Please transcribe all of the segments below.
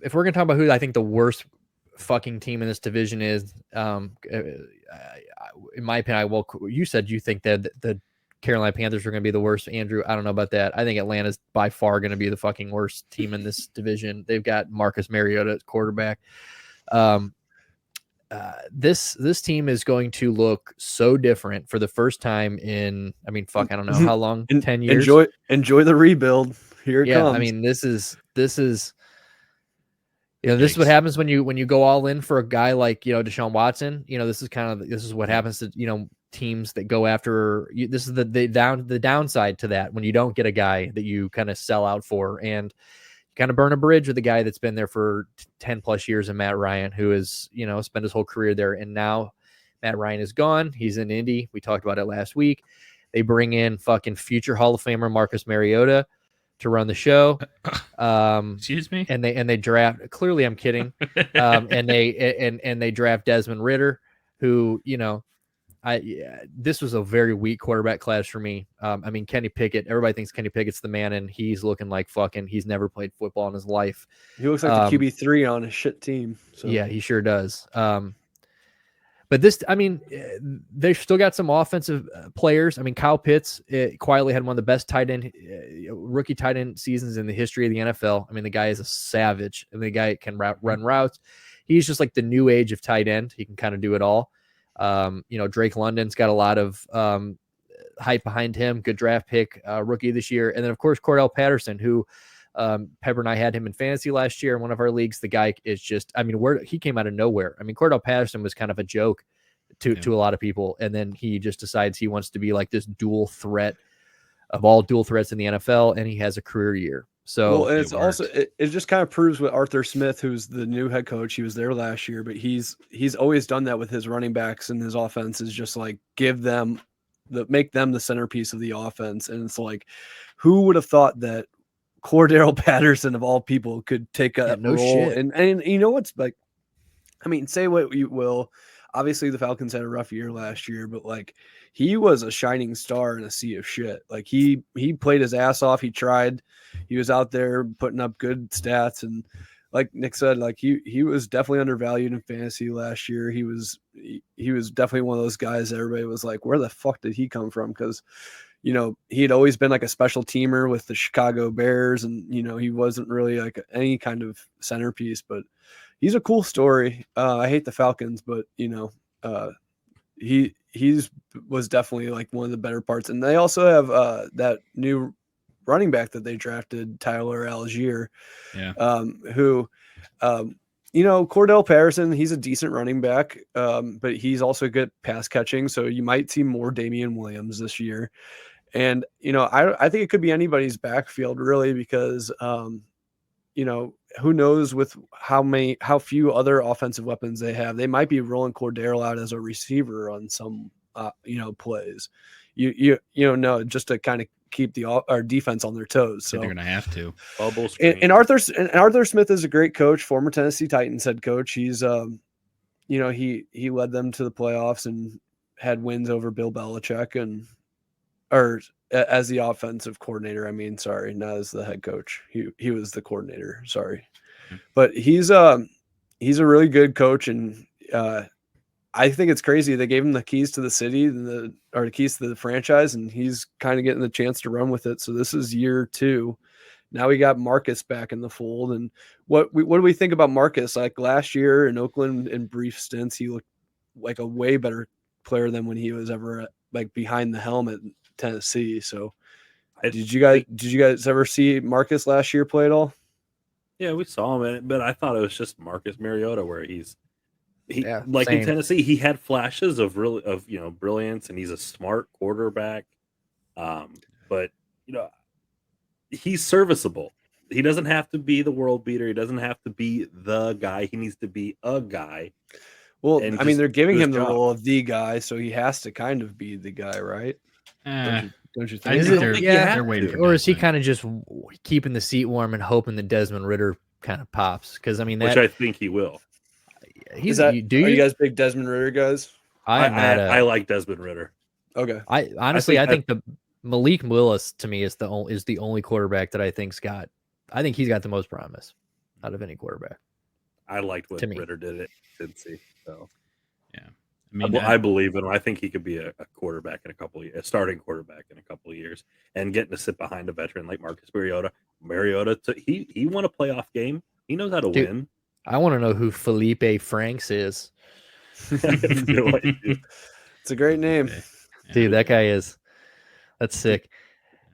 if we're gonna talk about who I think the worst fucking team in this division is, in my opinion, you said you think that the Carolina Panthers are going to be the worst. Andrew, I don't know about that. I think Atlanta's by far going to be the fucking worst team in this division. They've got Marcus Mariota at quarterback. This team is going to look so different for the first time in, I don't know how long, 10 years. Enjoy the rebuild. Here it comes. I mean, this is this is what happens when you go all in for a guy like, Deshaun Watson. This is what happens to, teams that go after you. This is the downside to that when you don't get a guy that you kind of sell out for, and kind of burn a bridge with a guy that's been there for 10 plus years, and Matt Ryan, who has, spent his whole career there. And now Matt Ryan is gone. He's in Indy. We talked about it last week. They bring in fucking future Hall of Famer Marcus Mariota to run the show. Excuse me. And they draft, clearly I'm kidding. And they draft Desmond Ridder, who, this was a very weak quarterback class for me. Kenny Pickett, everybody thinks Kenny Pickett's the man, and he's looking like he's never played football in his life. He looks like the QB3 on a shit team. So. Yeah, he sure does. But this, they've still got some offensive players. Kyle Pitts quietly had one of the best rookie tight end seasons in the history of the NFL. The guy is a savage. The guy can run routes. He's just like the new age of tight end. He can kind of do it all. Drake London's got a lot of hype behind him. Good draft pick, rookie this year. And then, of course, Cordell Patterson, who Pepper and I had him in fantasy last year in one of our leagues. The guy is just, he came out of nowhere. Cordell Patterson was kind of a joke to a lot of people. And then he just decides he wants to be like this dual threat of all dual threats in the NFL. And he has a career year. So and it just kind of proves what Arthur Smith, who's the new head coach, he was there last year, but he's always done that with his running backs and his offense, is just like make them the centerpiece of the offense. And it's like, who would have thought that Cordell Patterson of all people could take a role? Shit. And what's like, say what you will. Obviously, the Falcons had a rough year last year, but like he was a shining star in a sea of shit. Like he played his ass off. He tried. He was out there putting up good stats, and like Nick said, like he was definitely undervalued in fantasy last year. He was definitely one of those guys that everybody was like, where the fuck did he come from? Because he had always been like a special teamer with the Chicago Bears, and he wasn't really like any kind of centerpiece, but he's a cool story. I hate the Falcons, but he's was definitely like one of the better parts. And they also have that new running back that they drafted, Tyler Algier, who Cordell Patterson, he's a decent running back, but he's also good pass catching. So you might see more Damian Williams this year. And, I think it could be anybody's backfield really, because, who knows with how few other offensive weapons they have. They might be rolling Cordell out as a receiver on some, plays, just to kind of keep our defense on their toes. So they're going to have to bubble screen. And Arthur Smith is a great coach, former Tennessee Titans head coach. He's, he led them to the playoffs and had wins over Bill Belichick or as the offensive coordinator. Not as the head coach. He was the coordinator. Sorry. But he's a really good coach. And I think it's crazy. They gave him the keys to the city or the keys to the franchise, and he's kind of getting the chance to run with it. So this is year 2. Now we got Marcus back in the fold. And what do we think about Marcus? Like last year in Oakland in brief stints, he looked like a way better player than when he was ever like behind the helm at Tennessee. So did you guys ever see Marcus last year play at all? Yeah, we saw him, but I thought it was just Marcus Mariota, where in Tennessee, he had flashes of brilliance, and he's a smart quarterback. But he's serviceable. He doesn't have to be the world beater. He doesn't have to be the guy. He needs to be a guy. Well, they're giving him the role of the guy, so he has to kind of be the guy, right? Don't you think? They're waiting for or is he kind of just keeping the seat warm and hoping that Desmond Ridder kind of pops? Because which I think he will. Are you guys big Desmond Ridder guys? I like Desmond Ridder. Okay. I think the Malik Willis to me is the only quarterback that I think he's got the most promise. out of any quarterback. I liked what Ritter did at Cincy. So yeah, I mean, I believe in him. I think he could be a quarterback in a couple of years, a starting quarterback in a couple of years, and getting to sit behind a veteran like Marcus Mariota. He won a playoff game. He knows how to win. I want to know who Felipe Franks is. No idea. It's a great name, dude. That guy is. That's sick.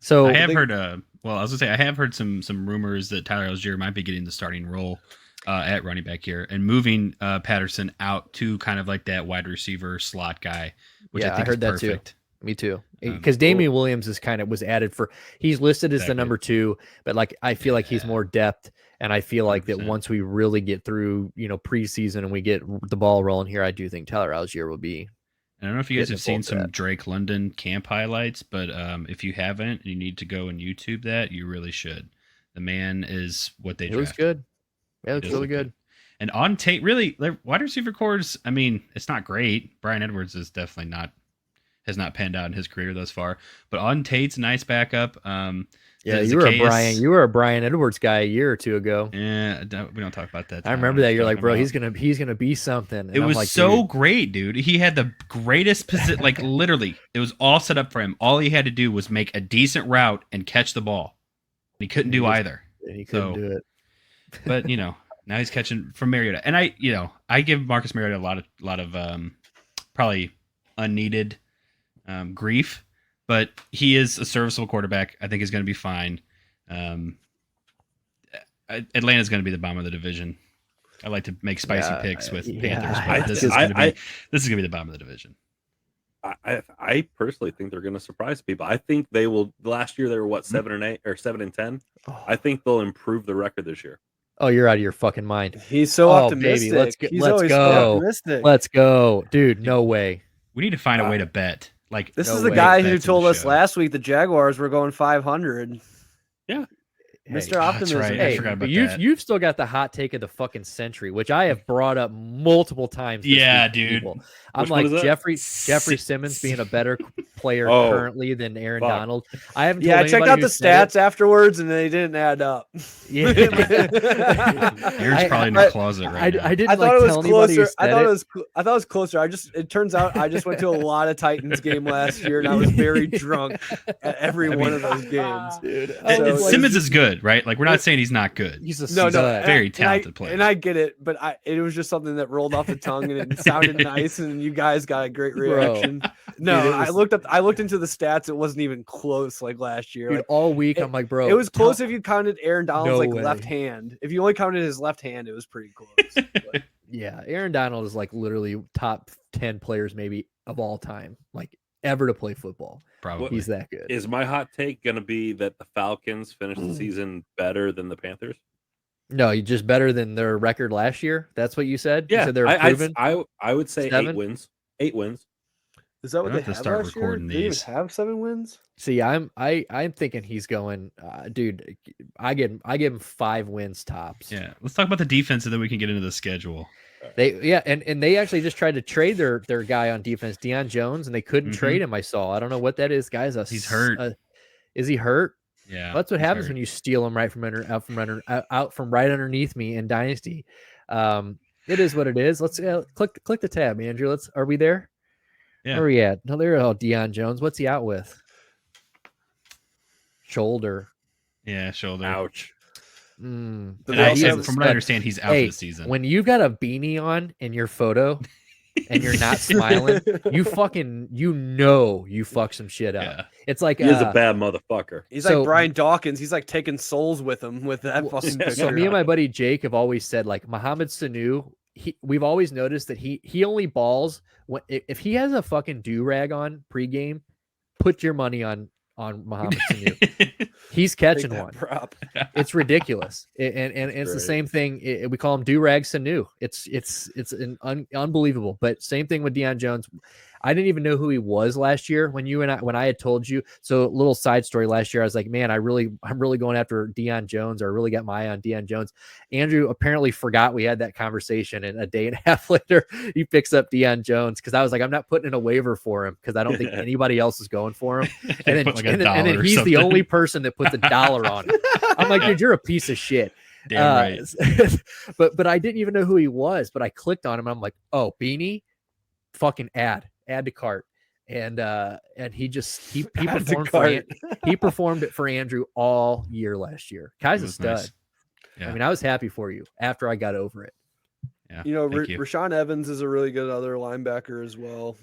So I have heard. Well, I was gonna say I have heard some rumors that Tyler Algier might be getting the starting role at running back here and moving Patterson out to kind of like that wide receiver slot guy, which I think heard is perfect. That too. Me too. Because Damian Williams is was added he's listed as the number 2, but like I feel like he's more depth, and I feel like 100%. That once we really get through preseason and we get the ball rolling here, I do think Tyler Algier will be. I don't know if you guys have seen some Drake London camp highlights, but if you haven't, you need to go and YouTube that. You really should. The man is what they drafted. It looks good. Yeah, it looks really good. And on tape, really, wide receiver cores, I mean, it's not great. Brian Edwards is definitely has not panned out in his career thus far. But on Tate's a nice backup. Yeah, you were a Brian Edwards guy a year or two ago. Yeah, we don't talk about that. I remember that. You're like, bro, he's gonna be something. And it was so great, dude. He had the greatest position. Like literally, it was all set up for him. All he had to do was make a decent route and catch the ball. He couldn't do either. He couldn't do it. But now he's catching from Mariota, and I give Marcus Mariota a lot of probably unneeded grief. But he is a serviceable quarterback. I think he's going to be fine. Atlanta's going to be the bottom of the division. I like to make spicy picks with Panthers, but this is going to be the bottom of the division. I personally think they're going to surprise people. I think they will. Last year they were 7-8 or 7-10. I think they'll improve the record this year. Oh, you're out of your fucking mind. He's so optimistic. Baby. Let's go. Let's go, dude. No way. We need to find a way to bet. Like this is the guy who told us last week the Jaguars were going 500. Yeah, Mr. Optimism. That's right. I forgot about that. You've still got the hot take of the fucking century, which I have brought up multiple times. Yeah, dude. I'm like Jeffrey Simmons being a better player currently than Aaron Donald. I haven't. I checked out the stats afterwards, and they didn't add up. Yeah, Aaron's probably in the closet right now. I didn't. I thought it was closer. I thought it was closer. It turns out I just went to a lot of Titans game last year, and I was very drunk at every one of those games. Dude, and Simmons is good, right? Like we're not saying he's not good. He's a very talented player. And I get it, but it was just something that rolled off the tongue, and it sounded nice, and you guys got a great reaction. No, dude, I looked into the stats. It wasn't even close like last year. Dude, all week I'm like, bro. It was close if you counted Aaron Donald's left hand. If you only counted his left hand, it was pretty close. Yeah, Aaron Donald is like literally top 10 players maybe of all time, like ever to play football. Probably. He's that good. Is my hot take going to be that the Falcons finished the season better than the Panthers? No, you just better than their record last year. That's what you said. Yeah, you said they're proven. I would say 7? 8 wins. 8 wins. Is that what they have last year? Did they even have 7 wins? See, I'm thinking he's going, dude. I give him 5 wins tops. Yeah, let's talk about the defense and then we can get into the schedule. And they actually just tried to trade their guy on defense, Deion Jones, and they couldn't trade him. I saw. I don't know what that is, guys. He's hurt. Is he hurt? Yeah, that's what happens when you steal him right from out from right underneath me in Dynasty. It is what it is. Let's click the tab, Andrew. Are we there? Yeah. Where are we at? No, there. Oh, Deion Jones. What's he out with? Shoulder. Yeah, shoulder. Ouch. From what I understand, he's out for the season. When you got a beanie on in your photo and you're not smiling, you fuck some shit up. Yeah. It's like he's a bad motherfucker. He's like Brian Dawkins. He's like taking souls with him with that fucking picture. So me and my buddy Jake have always said like Mohamed Sanu. We've always noticed that he only balls if he has a fucking do-rag on pregame. Put your money on Mohamed Sanu. He's catching one. Prop. It's ridiculous, and it's the same thing. We call him do-rag Sanu. It's unbelievable. But same thing with Deion Jones. I didn't even know who he was last year when I had told you. So little side story last year, I was like, man, I'm really going after Deion Jones, or I really got my eye on Deion Jones. Andrew apparently forgot we had that conversation, and a day and a half later, he picks up Deion Jones because I was like, I'm not putting in a waiver for him because I don't think anybody else is going for him. And then he's the only person that puts $1 on it. I'm like, dude, you're a piece of shit. Damn right. But I didn't even know who he was. But I clicked on him. And I'm like, oh, Beanie, fucking add to cart. And he performed he performed it for Andrew all year last year. Kai's a stud. Nice. Yeah. I mean, I was happy for you after I got over it. Yeah, Rashaan Evans is a really good other linebacker as well,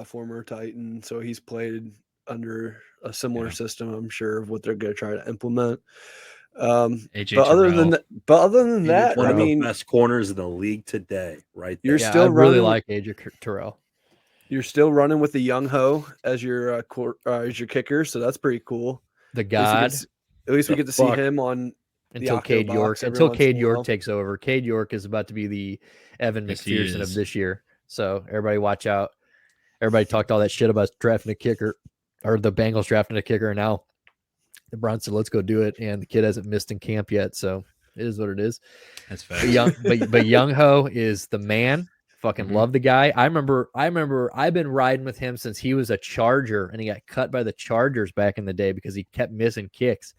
former Titan. So he's played under a similar system, I'm sure, of what they're going to try to implement. AJ but other than that, one of the best corners in the league today, right there. You're still I really like AJ Terrell. You're still running with the young ho as your kicker, so that's pretty cool. The God. At least we get to see him on until Cade York. Until Cade York takes over. Cade York is about to be the Evan McPherson of this year. So everybody watch out. Everybody talked all that shit about drafting a kicker, or the Bengals drafting a kicker, and now the Browns said, let's go do it. And the kid hasn't missed in camp yet, so it is what it is. That's fact. But Young Ho is the man. Fucking love the guy. I remember I've been riding with him since he was a Charger, and he got cut by the Chargers back in the day because he kept missing kicks.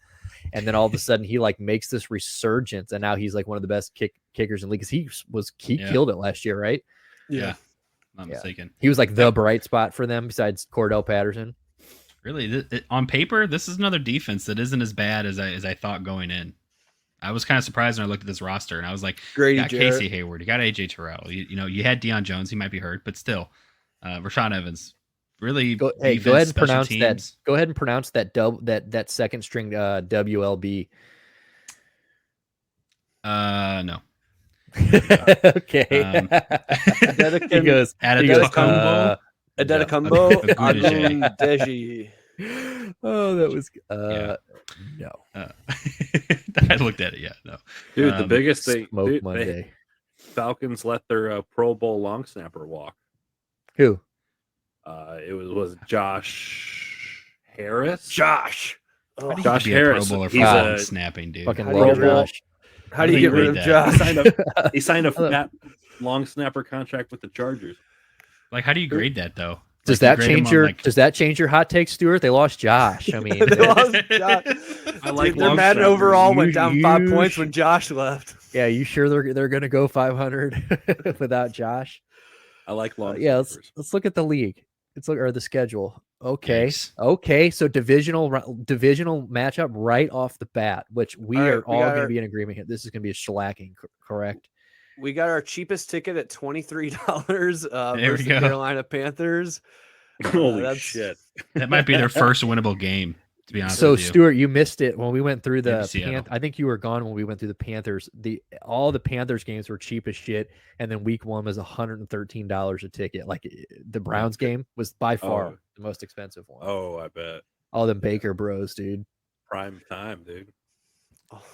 And then all of a sudden he like makes this resurgence, and now he's like one of the best kickers in the league because he killed it last year, right? Yeah. Not mistaken. He was like the bright spot for them besides Cordell Patterson. Really, on paper, this is another defense that isn't as bad as I thought going in. I was kind of surprised when I looked at this roster, and I was like, you got Casey Hayward, you got AJ Terrell, you had Deion Jones, he might be hurt, but still, Rashaan Evans, really. Go ahead and pronounce that. Go ahead and pronounce that second string WLB. No. Okay. He goes. Adetokumbo. Deji. Oh, that was no. I looked at it. Yeah, no. Dude, the biggest thing. Smoke Monday. Falcons let their Pro Bowl long snapper walk. Who? It was Josh Harris. Josh Harris. He's a snapping dude. Fucking love Josh. How do you get rid of Josh? He signed a fat long snapper contract with the Chargers. Like, how do you grade that though? Does that change your hot take, Stuart? They lost Josh. I mean, they lost Josh. I like their Madden overall went down 5 points when Josh left. Yeah, you sure they're going to go 500 without Josh? I like long. Yeah, let's look at the league. Or the schedule. Okay, okay. So divisional matchup right off the bat, which we are all going to be in agreement here. This is going to be a shellacking, correct? We got our cheapest ticket at $23 versus the Carolina Panthers. Holy shit! That might be their first winnable game. To be honest, so with you. Stuart, you missed it when we went through the. I think you were gone when we went through the Panthers. All the Panthers games were cheap as shit, and then Week 1 was $113 a ticket. Like the Browns game was by far the most expensive one. Oh, I bet. All them Baker Bros, dude. Prime time, dude.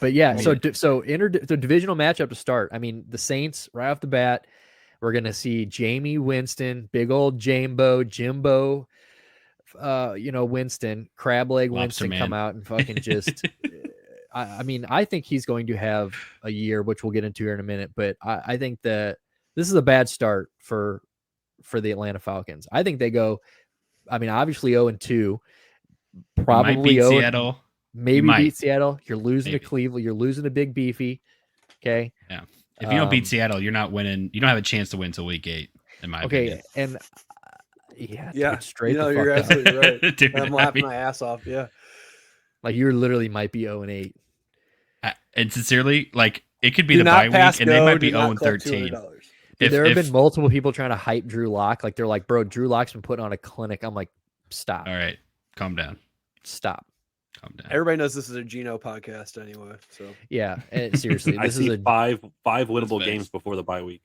But yeah, so the divisional matchup to start. I mean, the Saints right off the bat, we're gonna see Jamie Winston, big old Jimbo, Winston, crab leg Winston come out and fucking just. I mean, I think he's going to have a year, which we'll get into here in a minute. But I think that this is a bad start for the Atlanta Falcons. I think they go. I mean, obviously 0-2, probably Seattle. Maybe beat Seattle. You're losing to Cleveland. You're losing to Big Beefy. Okay. Yeah. If you don't beat Seattle, you're not winning. You don't have a chance to win until Week 8. In my opinion. And straight. You're absolutely right. Dude, I'm laughing my ass off. Yeah. Like you literally might be 0-8. And sincerely, like it could be the bye week, and they might be 0-13. There have been multiple people trying to hype Drew Lock. Like they're like, bro, Drew Lock's been putting on a clinic. I'm like, stop. All right, calm down. Stop. Everybody knows this is a Geno podcast anyway. So yeah, seriously, this is five winnable games before the bye week.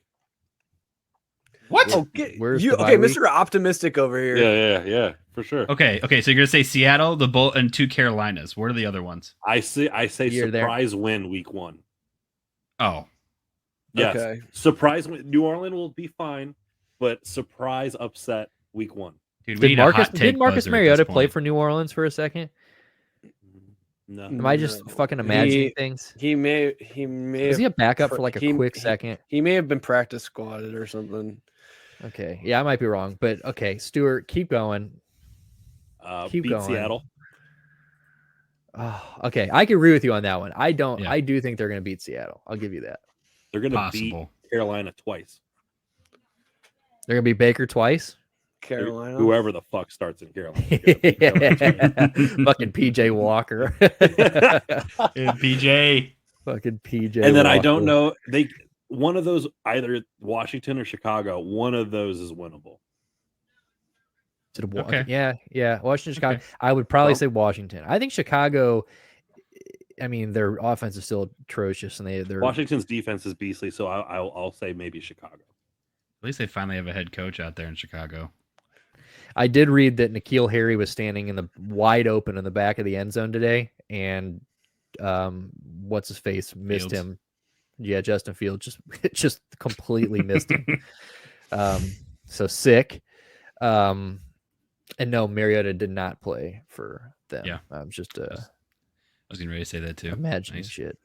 What? Okay, Mr. Optimistic over here. Yeah, for sure. Okay. So you're gonna say Seattle, the Bull, and 2 Carolinas. What are the other ones? I say surprise win Week 1. Oh, yes. Okay. Surprise win. New Orleans will be fine, but surprise upset Week 1. Dude, did Marcus Mariota play for New Orleans for a second? No. Am I just fucking imagining things? He may. Was he a backup for like a quick second? He may have been practice squatted or something. Okay. Yeah, I might be wrong, but okay, Stuart, keep going. Keep going. Seattle. Oh, okay. I can agree with you on that one. I don't. Yeah. I do think they're going to beat Seattle. I'll give you that. They're going to beat Carolina twice. They're going to beat Baker twice. Carolina. Whoever the fuck starts in Carolina. Fucking PJ Walker. PJ. Fucking PJ. And then Walker. I don't know. One of those, either Washington or Chicago, one of those is winnable. Okay. Yeah. Washington, Chicago. Okay. I would probably say Washington. I think Chicago. I mean, their offense is still atrocious, and they're Washington's defense is beastly. So I'll say maybe Chicago. At least they finally have a head coach out there in Chicago. I did read that N'Keal Harry was standing in the wide open in the back of the end zone today, and what's his face missed him. Yeah, Justin Fields just completely missed him. So sick. And no, Mariota did not play for them. Yeah, just I was getting ready to say that too. Imagining shit.